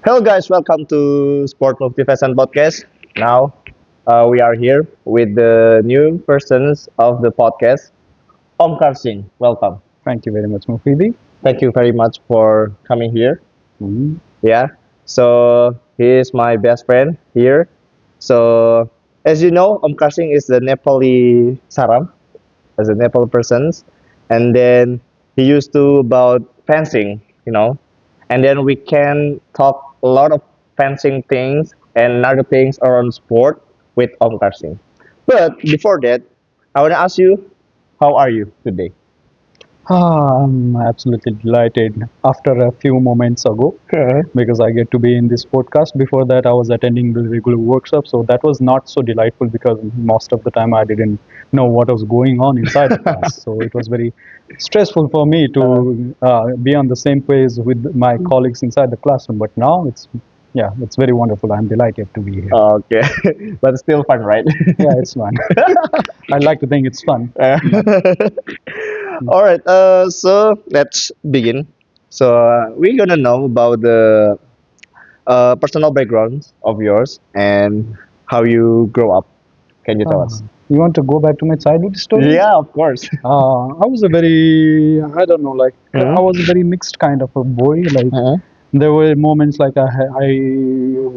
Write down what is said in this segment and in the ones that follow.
Hello, guys. Welcome to Sport Muftivation podcast. Now, we are here with the new persons of the podcast, Omkar Singh. Welcome. Thank you very much, Mufidi. Thank you very much for coming here. Mhm. Yeah. So he is my best friend here. So as you know, Omkar Singh is the Nepali Saram, as a Nepal person, and then he used to about fencing, and then we can talk a lot of fencing things and other things around sport with Omkar Singh. But before that, I want to ask you, how are you today? I'm absolutely delighted after a few moments ago because I get to be in this podcast. Before that, I was attending the regular workshop, so that was not so delightful because most of the time I didn't know what was going on inside the class. So it was very stressful for me to be on the same page with my colleagues inside the classroom. But now it's very wonderful. I'm delighted to be here. Okay, but still fun, right? Yeah, it's fun. I like to think it's fun. All right, so let's begin. So we're gonna know about the personal background of yours and how you grow up. Can you tell Ah, us? you want to go back to my childhood story? Yeah, of course. I was a very, I don't know, like I was a very mixed kind of a boy. Like Mhm. there were moments like I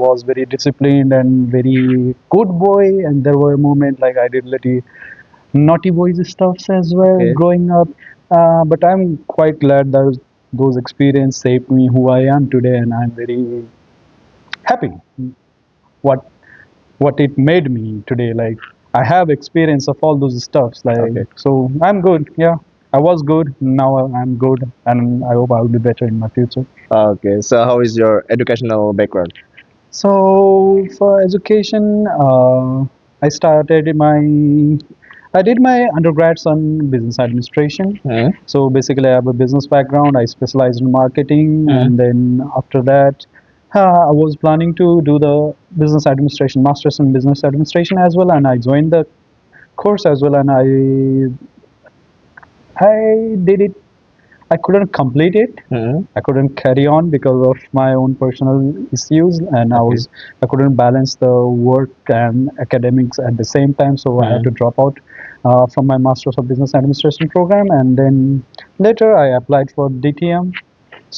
was very disciplined and very good boy, and there were moments like I did little naughty boys stuffs as well Okay. growing up. But I'm quite glad that those experiences shaped me who I am today, and I'm very happy what what it made me today. Like I have experience of all those stuffs. Like Okay. so, I'm good. Yeah, I was good. Now I'm good, and I hope I'll be better in my future. Okay. So how is your educational background? So for education, I did my undergrads on business administration. Mhm. So basically, I have a business background. I specialized in marketing, Mhm. and then after that, I was planning to do the business administration, masters in business administration as well, and I joined the course as well, and I did it. I couldn't complete it. Mhm. I couldn't carry on because of my own personal issues, and Okay. I couldn't balance the work and academics at the same time. So I had to Mhm. drop out from my Masters of Business Administration program, and then later I applied for DTM.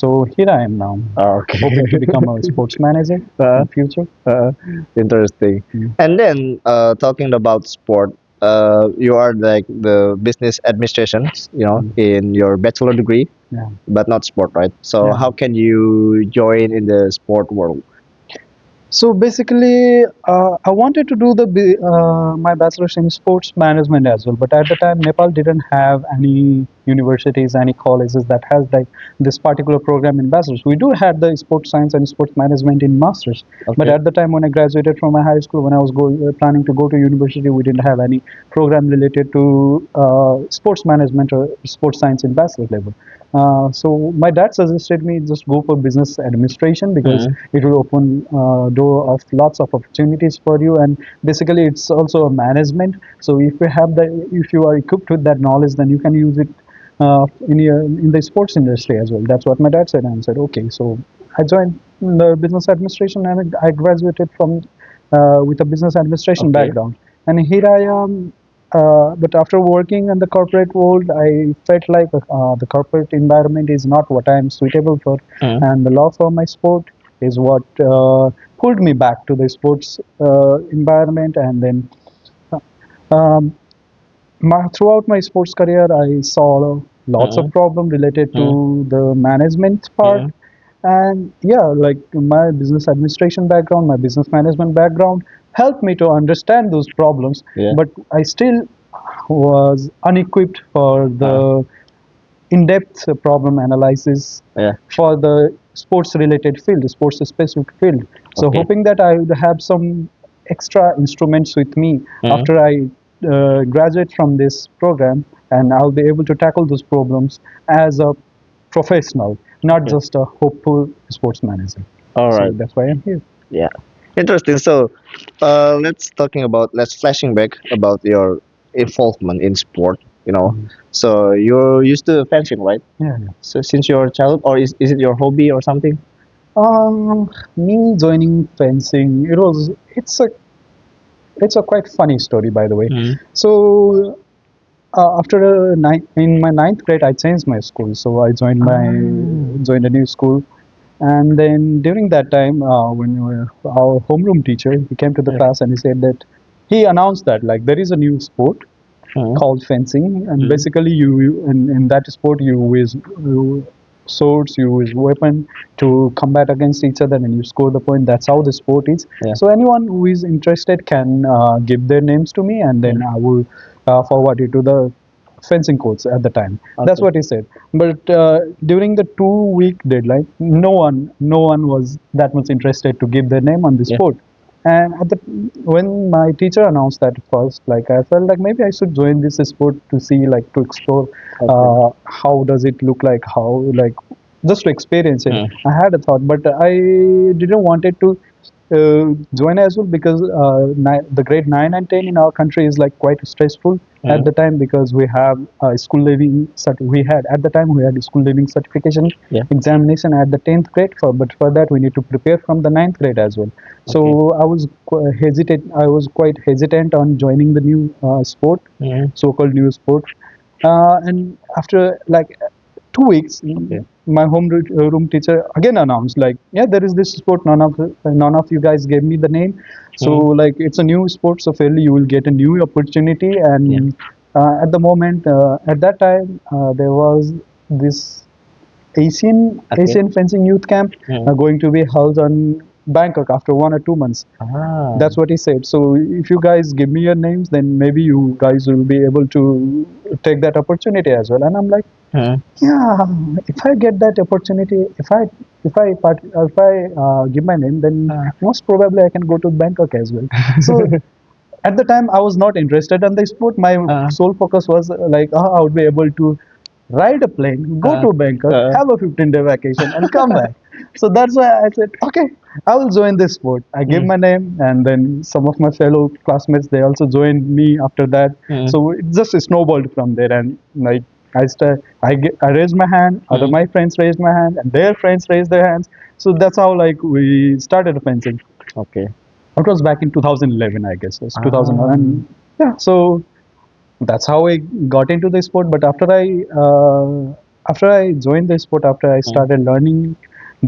So here I am now, hoping to Okay. become a sports manager uh, in future. uh, Interesting. Mm. And then talking about sport, you are like the business administration, Mm. in your bachelor degree, Yeah, but not sport, right? So yeah. how can you join in the sport world? So basically, I wanted to do my bachelor's in sports management as well. But at the time, Nepal didn't have any universities, any colleges that has like this particular program in bachelor's. We do had the sports science and sports management in masters. But Okay. at the time when I graduated from my high school, when I was planning to go to university, we didn't have any program related to sports management or sports science in bachelor level. So my dad suggested me just go for business administration because Mhm. it will open door of lots of opportunities for you, and basically it's also a management. So if you are equipped with that knowledge, then you can use it in the sports industry as well. That's what my dad said, and I said okay. So I joined the business administration, and I graduated from with a business administration Okay. background, and here I am. But after working in the corporate world, I felt like the corporate environment is not what I am suitable for, Mhm. and the love for my sport is what pulled me back to the sports environment. And then um, throughout my sports career, I saw lots of Mhm. problems related Mhm. to the management part. Mhm. And yeah, like my business administration background, my business management background helped me to understand those problems, Yeah. but I still was unequipped for Uh, the in-depth problem analysis yeah. for the sports related field, sports specific field. So Okay. hoping that I would have some extra instruments with me Mhm. after I graduate from this program, and I'll be able to tackle those problems as a professional, not Okay. just a hopeful sports manager. All So right. that's why I'm here. Yeah. Interesting. So, let's flashing back about your involvement in sport. Mm. So you're used to fencing, right? Yeah, yeah. So since your child, or is it your hobby or something? Me joining fencing, it's a quite funny story, by the way. Mm. So after in my ninth grade, I changed my school. So I joined a new school, and then during that time, when our homeroom teacher, he came to the Yeah. class and he said that he announced that like there is a new sport Mm. called fencing, and Mm. basically in that sport you swords, you use weapon to combat against each other, and you score the point. That's how the sport is. Yeah. So anyone who is interested can give their names to me, and then Mm. I will forward it to the fencing coach at the time. That's Okay. what he said. But during the 2 week deadline, no one was that much interested to give their name on the Yeah. sport. And when my teacher announced that first, like I felt like maybe I should join this sport to see, like to explore Okay. how does it look like, how like just to experience it. Mm. I had a thought, but I didn't want it to join as well because the grade 9 and 10 in our country is like quite stressful at Mm. the time because we have school leaving. We had at the time we had school leaving certification Yeah. examination at the 10th grade, but for that we need to prepare from the ninth grade as well. Okay. So I was quite hesitant on joining the new sport, Mm. so-called new sport. And after like 2 weeks, Okay. my room teacher again announced like, yeah, there is this sport. None of you guys gave me the name, so Mm. like it's a new sport. So fairly, you will get a new opportunity. Yeah. And at that time, there was this Okay. Asian fencing youth camp Mm. going to be held on Bangkok after 1 or 2 months. Ah. That's what he said. So if you guys give me your names, then maybe you guys will be able to take that opportunity as well. And I'm like, Mm. yeah, if I get that opportunity, if I give my name, then Ah. most probably I can go to Bangkok as well. So at the time, I was not interested in the sport. My Ah. sole focus was like, I would be able to ride a plane, go Ah. to Bangkok, Ah. have a 15-day vacation, and come back. So that's why I said, okay, I will join this sport. I gave Mm. my name, and then some of my fellow classmates they also joined me after that. Mm. So it just snowballed from there, and like I raised my hand, other Mm. my friends raised my hand, and their friends raised their hands. So that's how like we started fencing. Okay. It was back in 2011, I guess. It's Ah. 2011. Yeah, so that's how I got into the sport. But after I joined the sport, after I Mm. started learning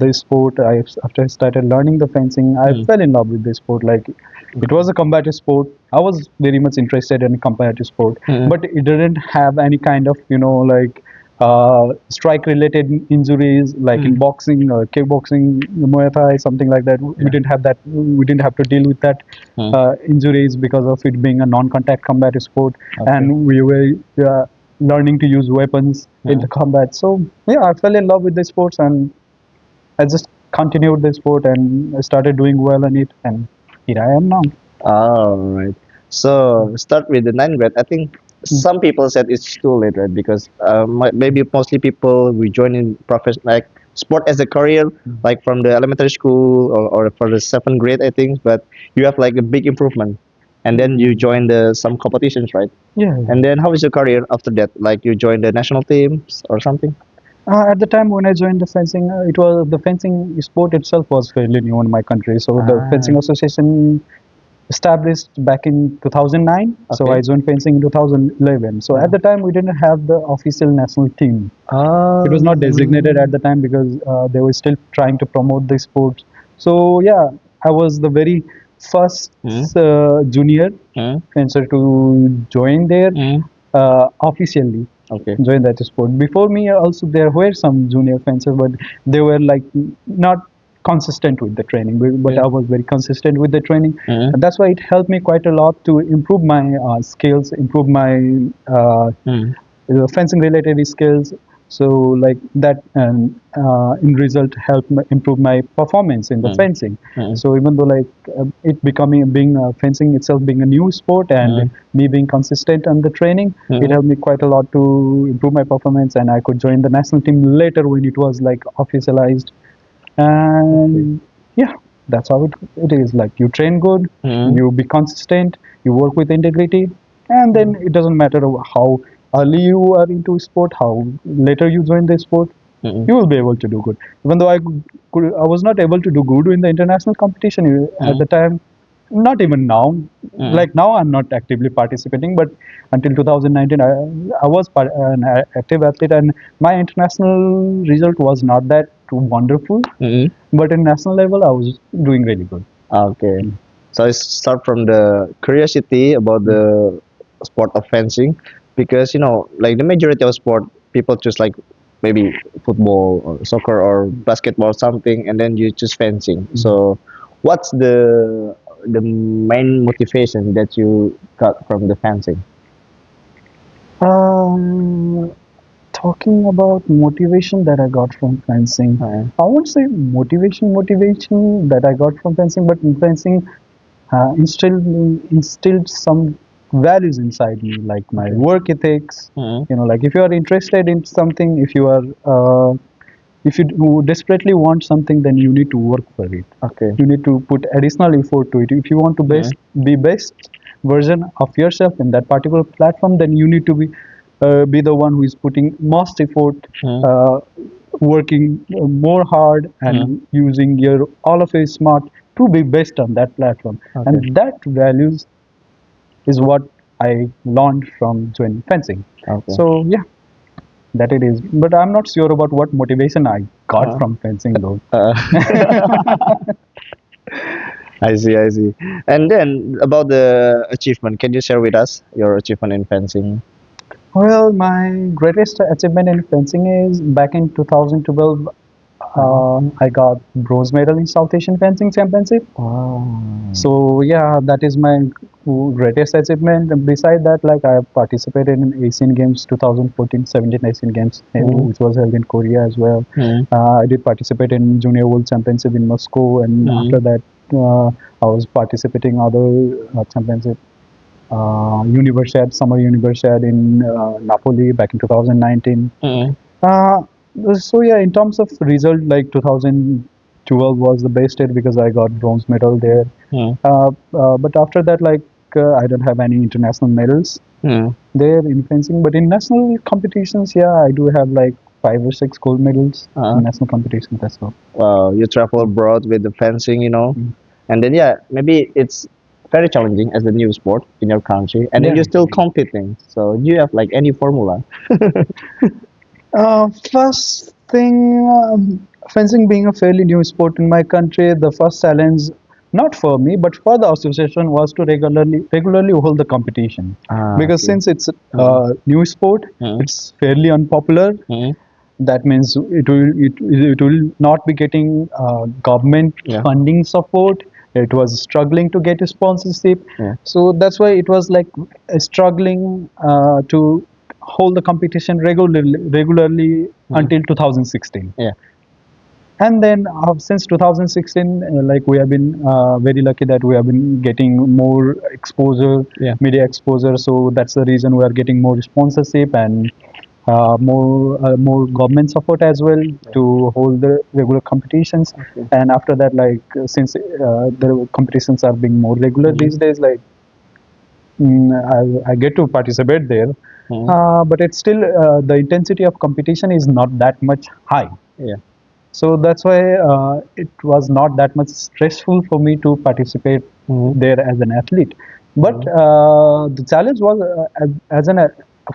the sport, after I started learning the fencing, I Mm. fell in love with the sport. Like it was a combative sport. I was very much interested in combative sport, Mm. but it didn't have any kind of like strike related injuries like in Mm. boxing or kickboxing, Muay Thai, something like that. We Yeah. didn't have that. We didn't have to deal with that Mm. injuries because of it being a non-contact combat sport, Okay. and we were learning to use weapons in the Mm. combat. So yeah, I fell in love with the sports, and I just continued the sport, and I started doing well in it, and here I am now. All right. So start with the ninth grade. I think Mm. some people said it's too late, right? Because maybe mostly people we join in profession like sport as a career, like from the elementary school or for the seventh grade, I think. But you have like a big improvement, and then you Mm. join the some competitions, right? Yeah. And then how is your career after that? Like you join the national teams or something? At the time when I joined the fencing, the fencing sport itself was fairly new in my country. So the Ah, fencing association established back in 2009. So okay. I joined fencing in 2011. So at Uh, the time we didn't have the official national team. It was not designated at um, the time because they were still trying to promote the sport. So yeah, I was the very first mm, junior mm, fencer to join there mm. officially. Okay. Join that sport. Before me, also there were some junior fencers, but they were like not consistent with the training. But Yeah. I was very consistent with the training, Mm, and that's why it helped me quite a lot to improve my skills, improve my mm, fencing related skills. So like that, and in result help improve my performance in the mm, fencing. mm, So even though like it becoming being fencing itself being a new sport, and mm, me being consistent on the training, it mm. helped me quite a lot to improve my performance, and I could join the national team later when it was like officialized. Okay. And yeah, that's how it is. Like you train good, Mm, you be consistent, you work with integrity, and then mm. it doesn't matter how early you are into sport, how later you join the sport. Mm-mm. you will be able to do good. Even though I was not able to do good in the international competition at Mm-mm. the time. Not even now. Mm-mm. Like now, I'm not actively participating, but until 2019, I was an active athlete, and my international result was not that wonderful. Mm-mm. But in national level, I was doing really good. Okay. So I start from the curiosity about the sport of fencing because like the majority of sport people choose like maybe football or soccer or basketball or something and then you choose fencing. So what's the main motivation that you got from the fencing? Um, Talking about motivation that I got from fencing, Uh, I won't say motivation that I got from fencing, but fencing instilled some values inside me, like my okay. work ethics. Mm-hmm. Like if you are interested in something, if you desperately want something, then you need to work for it. Okay. You need to put additional effort to it. If you want to Mm-hmm. be best version of yourself in that particular platform, then you need to be the one who is putting most effort, Mm-hmm. uh, working more hard, Mm-hmm. and using your all of your smart to be best on that platform. Okay. And that values is what I learned from joining fencing. Okay. So yeah, that it is. But I'm not sure about what motivation I got Uh, from fencing though. uh, I see, I see. And then about the achievement, can you share with us your achievement in fencing? Well, my greatest achievement in fencing is back in 2012. Uh-huh. I got bronze medal in South Asian Fencing Championship. Wow. So yeah, that is my greatest achievement. And beside that, like I have participated in Asian Games 2014-17 Asian Games, Mm-hmm. which was held in Korea as well. Mm-hmm. I did participate in Junior World Championship in Moscow, and Mm-hmm. after that, I was participating other championship. Universiad, Summer Universiad in Napoli back in 2019. Mm-hmm. Uh, so yeah, in terms of result, like 2012 was the best year because I got bronze medal there. But after that, like I don't have any international medals Mm-hmm. there in fencing. But in national competitions, yeah, I do have like 5 or 6 gold medals Uh-huh. in national competitions as well. Wow, you travel abroad with the fencing, Mm. and then yeah, maybe it's very challenging as a new sport in your country, and then Yeah. you're still competing. So do you have like any formula? First thing, fencing being a fairly new sport in my country, the first challenge, not for me, but for the association, was to regularly hold the competition. Ah, Because okay. since it's Mm-hmm. a new sport, Mm-hmm. it's fairly unpopular. Mm-hmm. That means it will not be getting government Yeah. funding support. It was struggling to get a sponsorship, Yeah. so that's why it was like struggling to hold the competition regularly Mm-hmm. until 2016. Yeah. And then since 2016, like we have been very lucky that we have been getting more exposure, Yeah. media exposure. So that's the reason we are getting more sponsorship and more government support as well Yeah. to hold the regular competitions. Okay. And after that, like since the competitions are being more regular Mm-hmm. these days, like I get to participate there. Mm-hmm. But it's still the intensity of competition is not that much high. Yeah. So that's why it was not that much stressful for me to participate Mm-hmm. there as an athlete. But Mm-hmm. the challenge was, as an a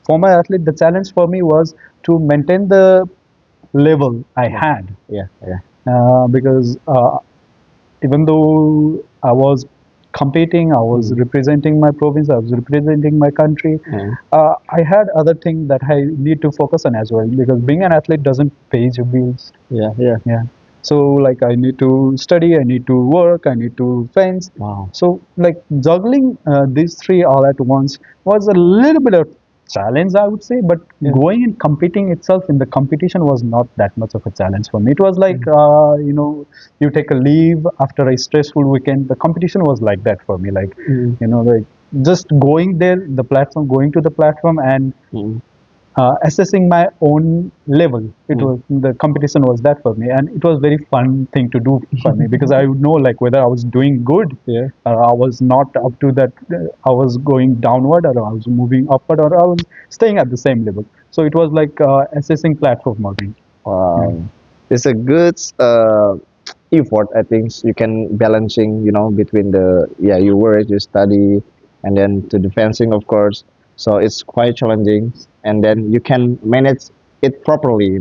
former athlete, the challenge for me was to maintain the level I Yeah. had. Yeah. Yeah. Because even though I was competing, I was Mm-hmm. representing my province, I was representing my country. Mm-hmm. I had other things that I need to focus on as well because being an athlete doesn't pay your bills. Yeah. Yeah. Yeah. So like I need to study, I need to work, I need to fence. Wow. So like juggling these three all at once was a little bit of challenge, I would say. But Yeah. going and competing itself in the competition was not that much of a challenge for me. It was like you take a leave after a stressful weekend. The competition was like that for me. Like Mm-hmm. like just going there, the platform, going to the platform, and Mm-hmm. assessing my own level. It Mm-hmm. was the competition was that for me, and it was very fun thing to do for me because I would know like whether I was doing good, Yeah. I was not up to that, I was going downward, or I was moving upward, or I was staying at the same level. So it was like assessing platform modeling. Yeah. It's a good effort. I think you can balancing, between the yeah you work, you study, and then to the fencing, of course. So it's quite challenging, and then you can manage it properly.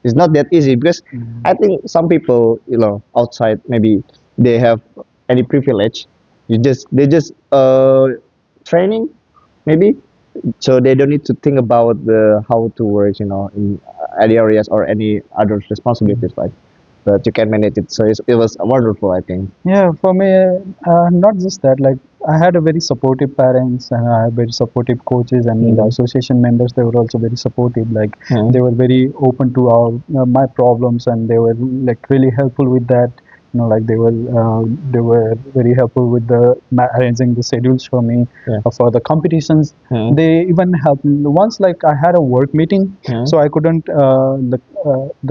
It's not that easy because I think some people, outside maybe they have any privilege. They just training maybe, so they don't need to think about the how to work, in any areas or any other responsibilities, right? But you can manage it. So it was wonderful, I think. Yeah, for me, not just that. Like I had a very supportive parents, and I had very supportive coaches, and the Mm. association members. They were also very supportive. Like Mm. they were very open to our my problems, and they were like really helpful with that. Like they were very helpful with the arranging the schedules for me Yeah. for the competitions. Mm. They even helped me once. Like I had a work meeting, Mm. so I couldn't.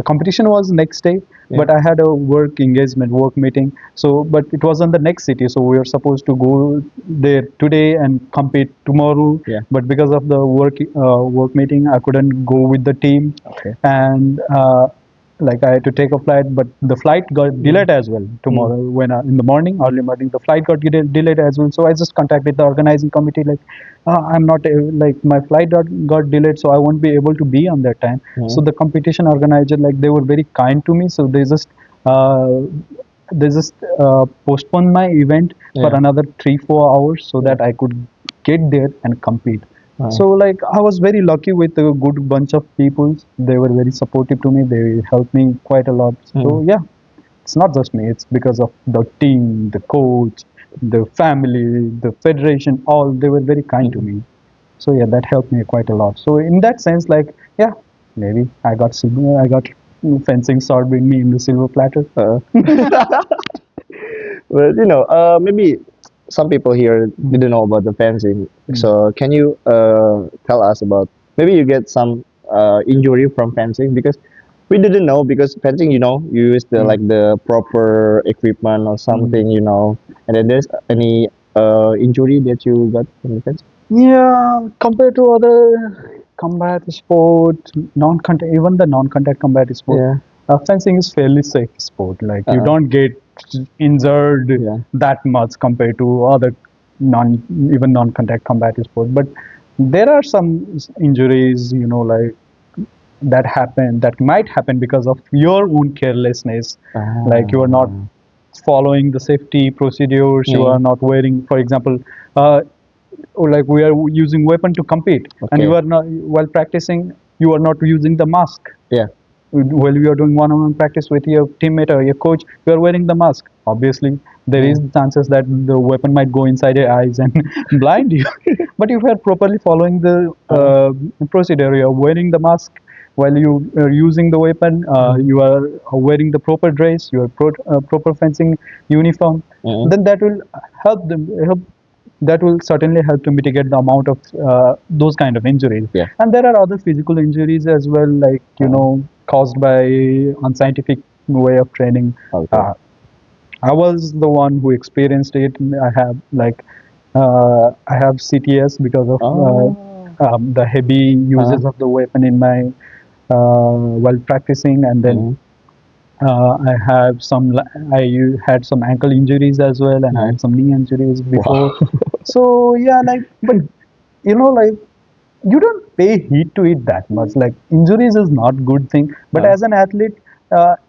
The competition was next day, Yeah. but I had a work engagement, work meeting. So, but it was in the next city, so we were supposed to go there today and compete tomorrow. Yeah. But because of the work meeting, I couldn't go with the team, Okay. and like I had to take a flight, but the flight got Mm. delayed as well Mm. tomorrow. When in the morning, early morning, the flight got delayed as well. So I just contacted the organizing committee, like I'm not like my flight got delayed, so I won't be able to be on that time. So Mm. the competition organizer, like they were very kind to me, so uh, they just postponed my event for Yeah. another 3 4 hours so Yeah. that I could get there and compete. Uh, So like I was very lucky with a good bunch of people. They were very supportive to me. They helped me quite a lot. mm. So yeah, it's not just me. It's because of the team, the coach, the family, the federation. All they were very kind to Mm. me. So yeah, that helped me quite a lot. So in that sense, like yeah, maybe I got silver. I got fencing sword with me in the silver platter. Uh, well, maybe some people here didn't know about the fencing. Mm. So can you tell us about, maybe you get some injury from fencing, because we didn't know, because fencing, you use the Mm. like the proper equipment or Mm. something, and then there's any injury that you got from the fencing? Yeah, compared to other combat sport, non-contact, even the non-contact combat sport, Yeah. fencing is fairly safe sport. Like you Uh, don't get injured yeah. that much compared to other non, even non-contact combat sport. But there are some injuries, like that happen, that might happen because of your own carelessness. Like you are not Ah. following the safety procedures. You are Mm. not wearing, for example. Or like we are using weapon to compete and you Okay. are not while practicing you are not using the mask Yeah. while you are doing one-on-one practice with your teammate or your coach. You are wearing the mask, obviously there is Mm. chances that the weapon might go inside your eyes and blind you. But if you are properly following the Uh, procedure, you are wearing the mask while you are using the weapon, mm. you are wearing the proper dress, your proper fencing uniform, Mm. then that will help that will certainly help to mitigate the amount of those kind of injuries. Yeah. And there are other physical injuries as well, like Uh, caused by unscientific way of training. okay. uh, I was the one who experienced it. I have like I have CTS because of Oh. the heavy Uh, uses of the weapon in my while practicing. And then mm. I have had some ankle injuries as well, and I Mm. had some knee injuries before. Wow. So yeah, like, but like you don't pay heed to it that much. Like injuries is not good thing, but Uh, as an athlete,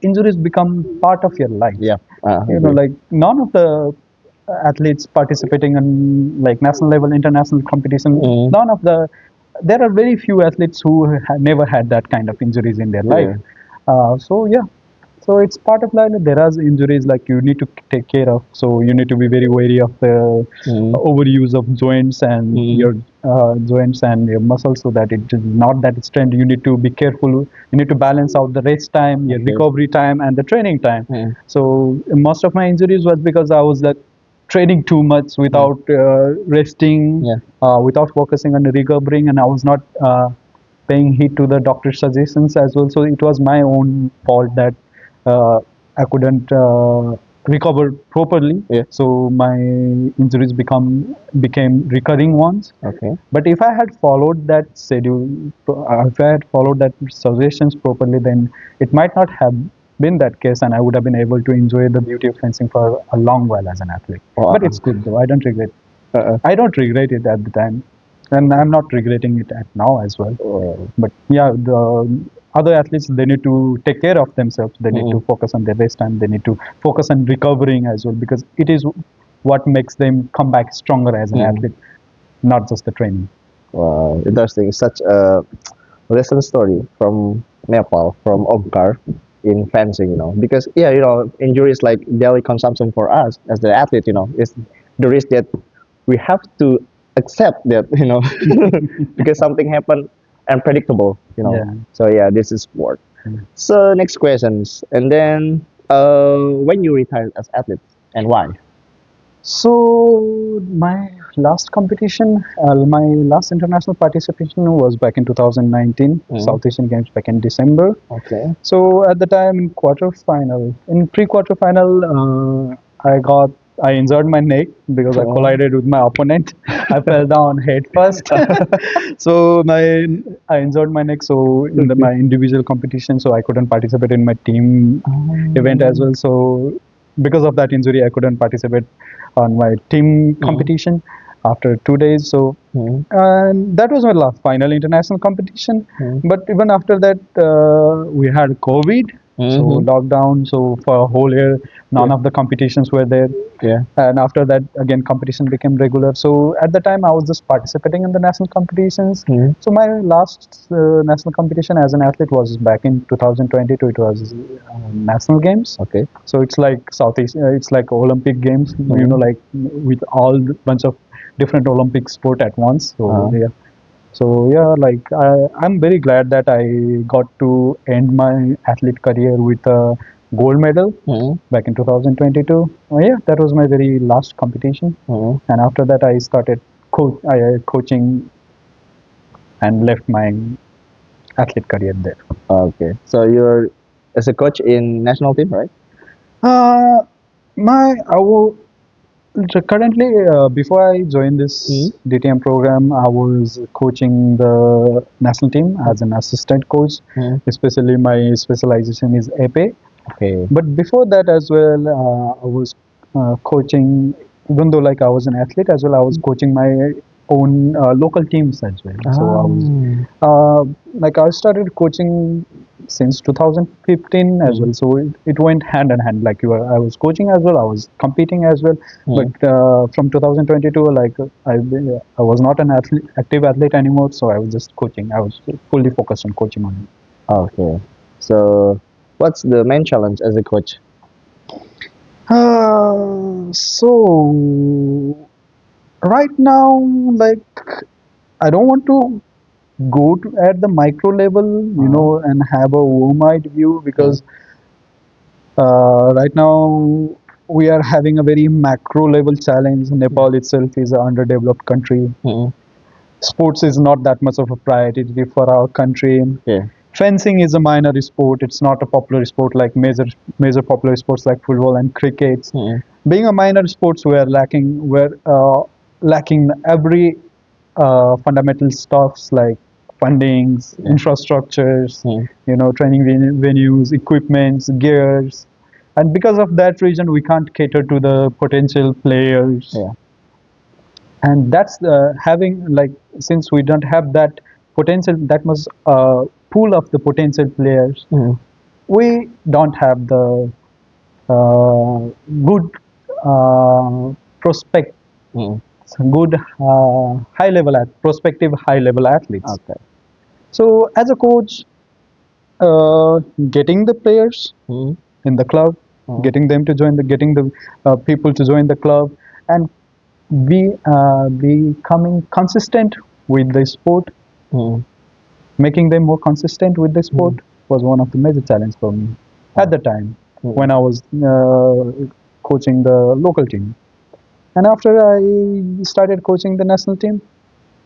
injuries become part of your life. yeah. Agree. Like none of the athletes participating in like national level, international competition, Mm. none of the there are very few athletes who never had that kind of injuries in their life. Yeah. So yeah, so it's part of life. There are injuries like you need to take care of. So you need to be very wary of the Mm. overuse of joints and Mm. your joints and your muscles, so that it is not that strained. You need to be careful. You need to balance out the rest time, your Okay. recovery time, and the training time. Mm. So most of my injuries was because I was like training too much Mm. without resting, Yeah. without focusing on recovering, and I was not paying heed to the doctor's suggestions as well. So it was my own fault that uh, I couldn't. recover properly. Yeah. So my injuries became recurring ones. Okay. But if I had followed that schedule, if I had followed that suggestions properly, then it might not have been that case, and I would have been able to enjoy the beauty of fencing for a long while as an athlete. But Wow. it's good though. Uh, I don't regret it at the time, and I'm not regretting it at now as well. uh, But yeah, the other athletes, they need to take care of themselves. They need to mm, focus on their rest time. They need to focus on recovering as well, because it is what makes them come back stronger as an mm. athlete, not just the training. Wow, interesting. Such a lesson story from Nepal, from Omkar in fencing, because yeah, injuries like daily consumption for us as the athlete, is the risk that we have to accept that, because something happened unpredictable. Yeah. So yeah, this is sport. Mm. So next questions, and then when you retired as athlete and why? So my last competition, my last international participation was back in 2019, Mm, South Asian Games back in December. okay. So at the time in pre-quarter final, I injured my neck because I Oh. collided with my opponent. I fell down head first. So I injured my neck. So in Okay. my individual competition, so I couldn't participate in my team event as Um, well. So because of that injury, I couldn't participate on my team mm, competition after 2 days. So mm, and that was my last final international competition. mm, But even after that, we had COVID, so mm-hmm. lockdown. So for a whole year, Yeah, none of the competitions were there. yeah. And after that, again, competition became regular. So at the time, I was just participating in the national competitions. Mm, So my last national competition as an athlete was back in 2022. It was national games. okay. So it's like Southeast, it's like Olympic games, Mm, like with all the bunch of different Olympic sport at once. So uh, yeah, so yeah, like I'm very glad that I got to end my athlete career with a gold medal mm, back in 2022. Yeah, that was my very last competition, mm. and after that I started coaching and left my athlete career there. Okay. So you're as a coach in national team, right? Uh, my I will, so currently, before I joined Mm, this DTM program, I was coaching the national team as an assistant coach. mm. Especially, my specialization is epee. Okay. But before that as well, I was coaching. Even though like I was an athlete as well, I was coaching my own local teams as well. So I was Ah. uh, like I started coaching since 2015 as Mm, well. So it went hand in hand. Like I was coaching as well, I was competing as well. But mm. from 2022, like I was not an active athlete anymore. So I was just coaching. I was fully focused on coaching only. Okay. So what's the main challenge as a coach? So right now, like I don't want to go to at the micro level, Uh, and have a worm-eyed view, mm, because right now we are having a very macro level challenge. Nepal itself is an underdeveloped country. mm, Sports is not that much of a priority for our country. yeah. Fencing is a minor sport. It's not a popular sport like major popular sports like football and cricket. Mm, Being a minor sports, we're lacking every fundamental stuffs like fundings, yeah. infrastructures, Mm, training venues, equipments, gears, and because of that reason, we can't cater to the potential players. yeah. And that's having like, since we don't have that potential, that much pool of the potential players, Mm, we don't have the uh, good prospect, mm. good prospective high level athletes. Okay. So as a coach, uh, getting the players Mm, in the club, mm, getting the people to join the club, and becoming consistent with the sport, mm, making them more consistent with the sport mm. was one of the major challenges for me at Oh, the time when mm, I was coaching the local team. And after I started coaching the national team,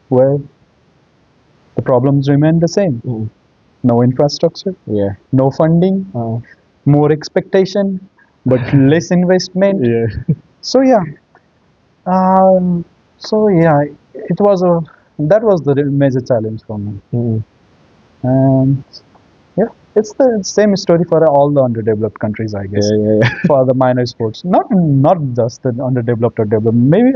well, the problems remain the same. mm. No infrastructure, Yeah. no funding, Uh, more expectation, but less investment. Yeah. So yeah, so yeah, it was a that was the major challenge for me. Mm. And yeah, it's the same story for all the underdeveloped countries, I Yeah, guess, yeah, yeah. for the minor sports. Not just the underdeveloped or developed. Maybe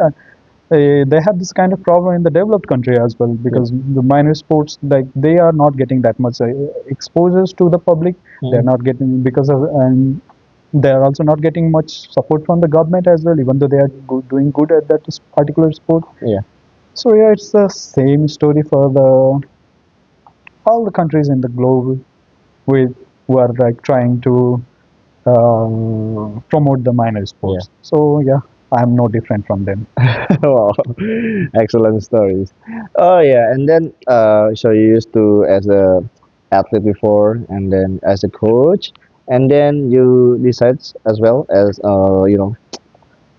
they have this kind of problem in the developed country as well Yeah. because the minor sports like they are not getting that much exposures to the public. They're Mm. not getting because of and they are also not getting much support from the government as well, even though they are doing good at that particular sport. Yeah. So yeah, it's the same story for the all the countries in the globe with who are like trying to promote the minor Yeah. sports. So yeah, I'm no different from them. Wow. Excellent stories. Oh yeah, and then so you used to as a athlete before, and then as a coach, and then you decide as well as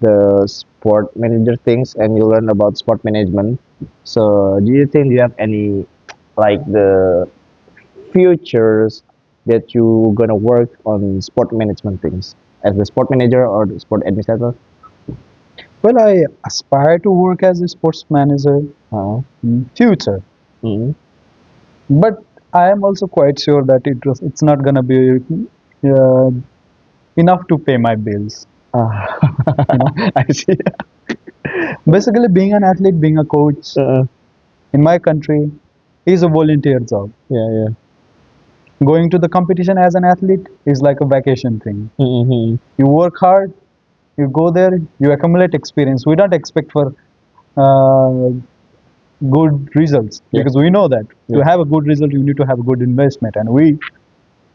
the sport manager things, and you learn about sport management. So do you think you have any like the futures that you gonna work on sport management things as the sport manager or the sport administrator? Well, I aspire to work as a sports manager Uh, in future, mm. but I am also quite sure that it's not gonna be uh, enough to pay my bills. You know, I see. basically being an athlete, being a coach Uh, in my country is a volunteer job. yeah, yeah. Going to the competition as an athlete is like a vacation thing. Mm-hmm. You work hard, you go there, you accumulate experience. We don't expect for uh, good results Yeah, because we know that to yeah, have a good result, you need to have a good investment. And we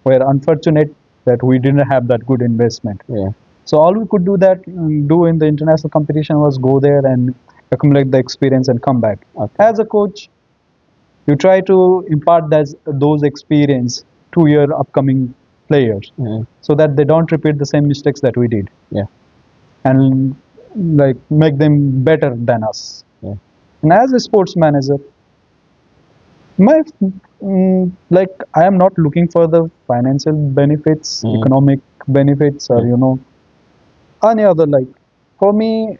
were unfortunate that we didn't have that good investment. yeah. So all we could do in the international competition was go there and accumulate the experience and come back. Okay. As a coach, you try to impart those experience to your upcoming players Mm, so that they don't repeat the same mistakes that we did yeah, and like make them better than us. yeah. And as a sports manager, my like I am not looking for the financial benefits, Mm, economic benefits, or yeah. any other like. For me,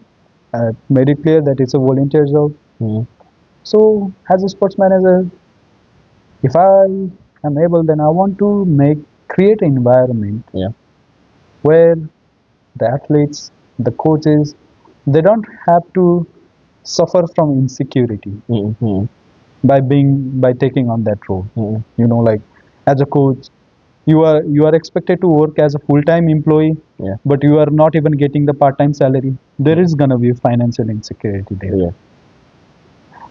I made it clear that it's a volunteer job. Mm, So as a sports manager, if I am able, then I want to make create an environment yeah. where the athletes, the coaches, they don't have to suffer from insecurity Mm-hmm. by taking on that role. Mm, Like as a coach, you are expected to work as a full-time employee, yeah, but you are not even getting the part-time salary. There is gonna be financial insecurity there. yeah.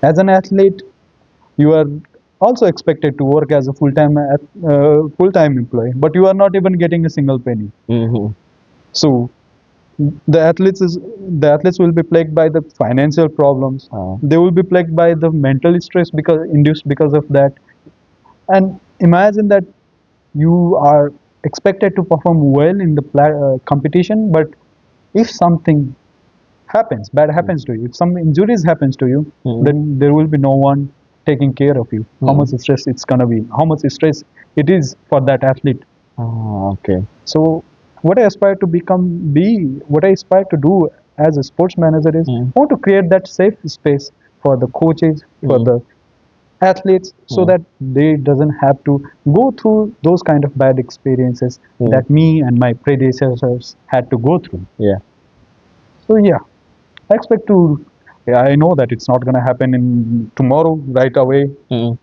As an athlete, you are also expected to work as a full-time employee, but you are not even getting a single penny. Mm-hmm. So the athletes will be plagued by the financial problems. Uh, They will be plagued by the mental stress because induced because of that. And imagine that you are expected to perform well in the competition, but if something bad happens to you, if some injuries happens to you, mm, then there will be no one taking care of you. How much mm. stress it's gonna be, how much stress it is for that athlete. Ah, okay. So what I aspire to do as a sports manager is Mm, I want to create that safe space for the coaches, for mm, the athletes, so mm, that they doesn't have to go through those kind of bad experiences mm. that me and my predecessors had to go through. Yeah. So yeah, I expect to. Yeah, I know that it's not gonna happen in tomorrow right away. Mm,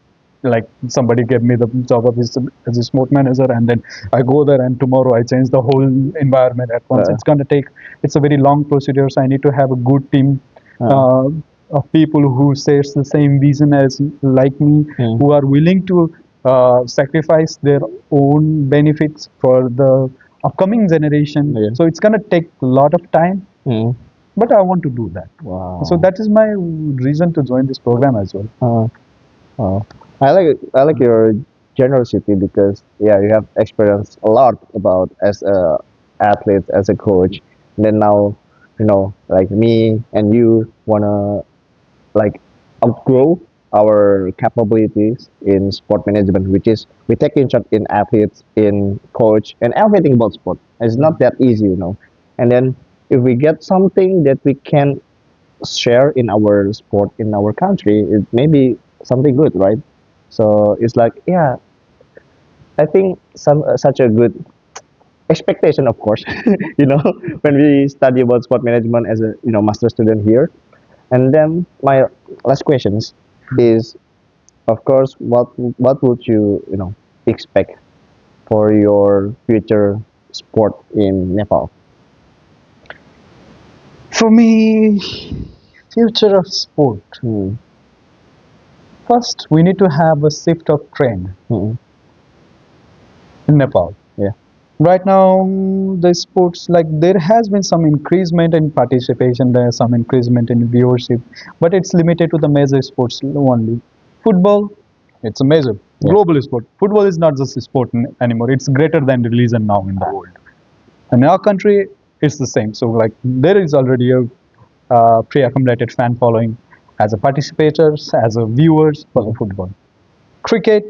Like somebody gave me the job of as a sport manager, and then I go there and tomorrow I change the whole environment at once. uh, It's a very long procedure, so I need to have a good team uh, uh, of people who shares the same vision as like me, mm, who are willing to sacrifice their own benefits for the upcoming generation. yeah. So it's gonna take a lot of time, Mm, but I want to do that. So wow. that is my reason to join this program as well. Uh, oh. I like your generosity because yeah, you have experienced a lot about as a athlete, as a coach. And then now, like me and you wanna like outgrow our capabilities in sport management, which is we take in charge in athletes, in coach, and everything about sport. It's not that easy, you know. And then if we get something that we can share in our sport in our country, it may be something good, right? So it's like, yeah, I think such a good expectation, of course. you know, when we study about sport management as a master student here. And then my last questions is, of course, what would you expect for your future sport in Nepal? For me, future of sport. Hmm. First, we need to have a shift of trend Hmm. in Nepal. Yeah. Right now, the sports, like there has been some increasement in participation, there's some increasement in viewership, but it's limited to the major sports only. Football, it's a major Yeah. global sport. Football is not just a sport anymore; it's greater than religion now in the world. And in our country, it's the same. So, like there is already a pre-accumulated fan following as a participators, as a viewers for the football. Cricket,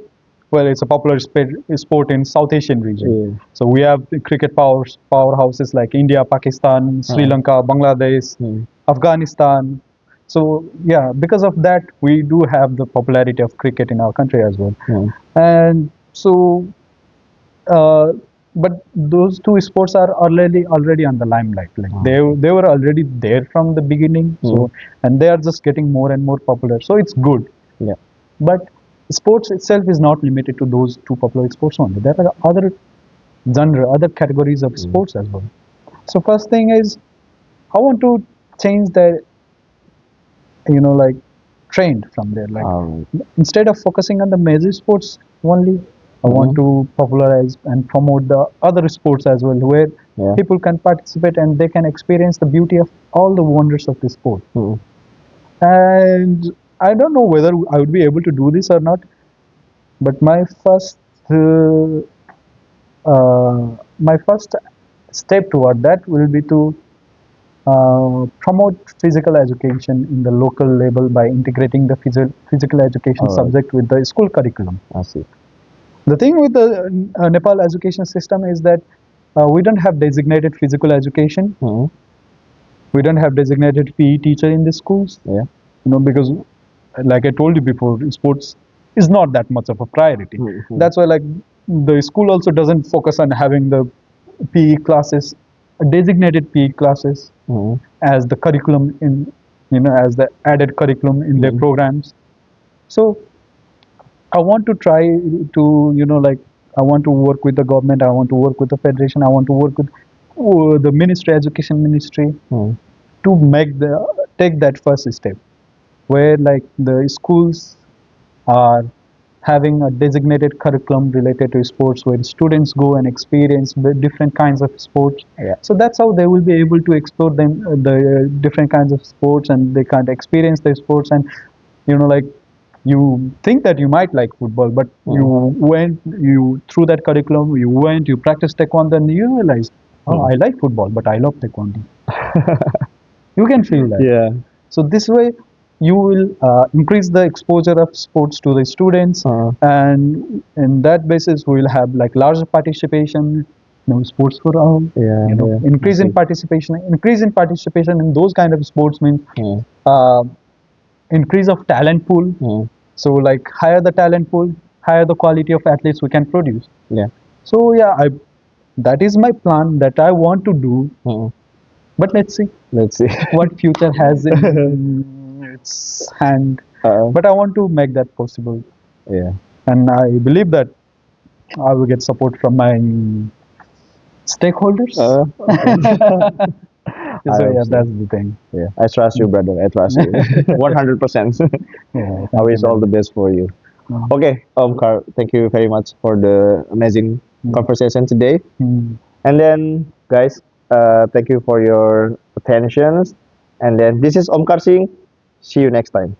well, it's a popular sport in South Asian region. Yeah. So we have the cricket powerhouses like India, Pakistan, Sri Lanka, Bangladesh, Hmm. Afghanistan. So yeah, because of that, we do have the popularity of cricket in our country as well. Hmm. And so, uh, but those two sports are already on the limelight. Like they were already there from the beginning. So and they are just getting more and more popular. So it's good. Yeah. But sports itself is not limited to those two popular sports only. There are other other categories of sports as well. So first thing is I want to change the like trend from there. Like Um, instead of focusing on the major sports only, I want to popularize and promote the other sports as well, where yeah. people can participate and they can experience the beauty of all the wonders of the sport. Hmm. And I don't know whether I would be able to do this or not, but my first step toward that will be to promote physical education in the local level by integrating the physical education All right. subject with the school curriculum. I see. The thing with the Nepal education system is that we don't have designated physical education. Hmm. We don't have designated PE teacher in the schools. Yeah. Because like I told you before, sports is not that much of a priority. Hmm. That's why like the school also doesn't focus on having the PE classes, designated PE classes Hmm. as the curriculum in as the added curriculum in their programs. So I want to try to like I want to work with the government. I want to work with the federation. I want to work with the ministry, education ministry, Hmm. to take that first step where like the schools are having a designated curriculum related to sports where students go and experience the different kinds of sports. Yeah. So that's how they will be able to explore the different kinds of sports, and they can't experience the sports. And like you think that you might like football, but you through that curriculum you practiced taekwondo and you realized, oh, I like football but I love taekwondo. You can feel that. Yeah. So this way, you will increase the exposure of sports to the students, and in that basis, we will have like larger participation. Sports for all. Yeah. Yeah. Increase in participation. Increase in participation in those kind of sports means Hmm. uh, increase of talent pool. Hmm. So like higher the talent pool, higher the quality of athletes we can produce. Yeah. So yeah, that is my plan that I want to do. Hmm. But let's see Let's see. what future has in its hand. But I want to make that possible, Yeah. and I believe that I will get support from my stakeholders. I So hope yeah, so. that's the thing. Yeah. I trust you, brother. I trust you. 100%. Yeah, I thank you, wish all the man. best for you. Mm. Okay, Omkar, thank you very much for the amazing conversation today. Mm. And then, guys, thank you for your attention. And then, this is Omkar Singh. See you next time.